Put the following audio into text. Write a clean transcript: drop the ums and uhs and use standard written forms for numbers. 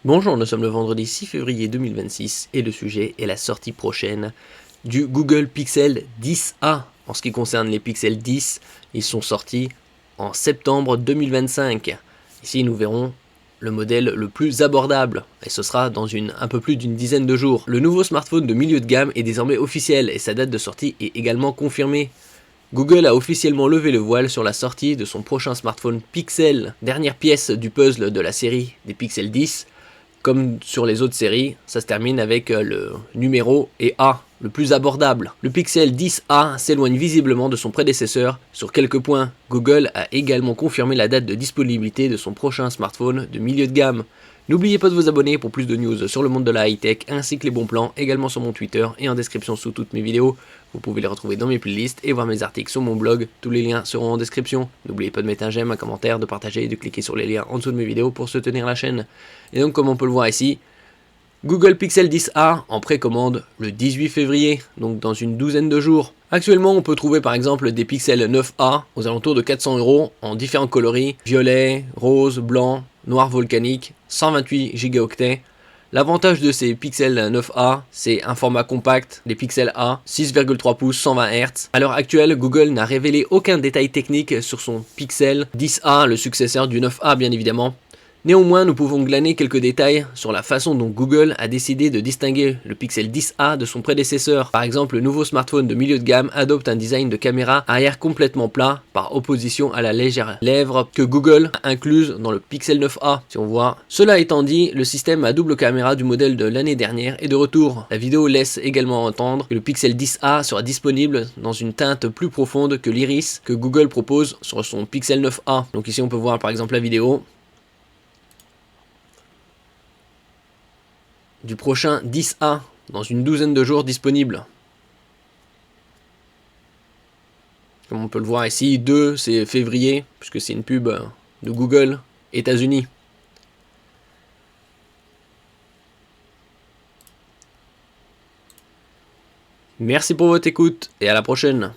Bonjour, nous sommes le vendredi 6 février 2026 et le sujet est la sortie prochaine du Google Pixel 10a. En ce qui concerne les Pixel 10, ils sont sortis en septembre 2025. Ici, nous verrons le modèle le plus abordable et ce sera dans un peu plus d'une dizaine de jours. Le nouveau smartphone de milieu de gamme est désormais officiel et sa date de sortie est également confirmée. Google a officiellement levé le voile sur la sortie de son prochain smartphone Pixel, dernière pièce du puzzle de la série des Pixel 10. Comme sur les autres séries, ça se termine avec le numéro et A, le plus abordable. Le Pixel 10a s'éloigne visiblement de son prédécesseur sur quelques points. Google a également confirmé la date de disponibilité de son prochain smartphone de milieu de gamme. N'oubliez pas de vous abonner pour plus de news sur le monde de la high-tech ainsi que les bons plans, également sur mon Twitter et en description sous toutes mes vidéos. Vous pouvez les retrouver dans mes playlists et voir mes articles sur mon blog, tous les liens seront en description. N'oubliez pas de mettre un j'aime, un commentaire, de partager et de cliquer sur les liens en dessous de mes vidéos pour soutenir la chaîne. Et donc comme on peut le voir ici, Google Pixel 10a en précommande le 18 février, donc dans une douzaine de jours. Actuellement, on peut trouver par exemple des Pixel 9a aux alentours de 400 € en différents coloris, violet, rose, blanc, noir volcanique, 128 Go. L'avantage de ces Pixel 9a, c'est un format compact, les Pixel A, 6,3 pouces, 120 Hz. À l'heure actuelle, Google n'a révélé aucun détail technique sur son Pixel 10a, le successeur du 9a bien évidemment. Néanmoins, nous pouvons glaner quelques détails sur la façon dont Google a décidé de distinguer le Pixel 10a de son prédécesseur. Par exemple, le nouveau smartphone de milieu de gamme adopte un design de caméra arrière complètement plat, par opposition à la légère lèvre que Google a incluse dans le Pixel 9a, si on voit. Cela étant dit, le système à double caméra du modèle de l'année dernière est de retour. La vidéo laisse également entendre que le Pixel 10a sera disponible dans une teinte plus profonde que l'iris que Google propose sur son Pixel 9a. Donc ici on peut voir par exemple la vidéo du prochain 10a dans une douzaine de jours disponible. Comme on peut le voir ici, 2 c'est février, puisque c'est une pub de Google, États-Unis. Merci pour votre écoute et à la prochaine.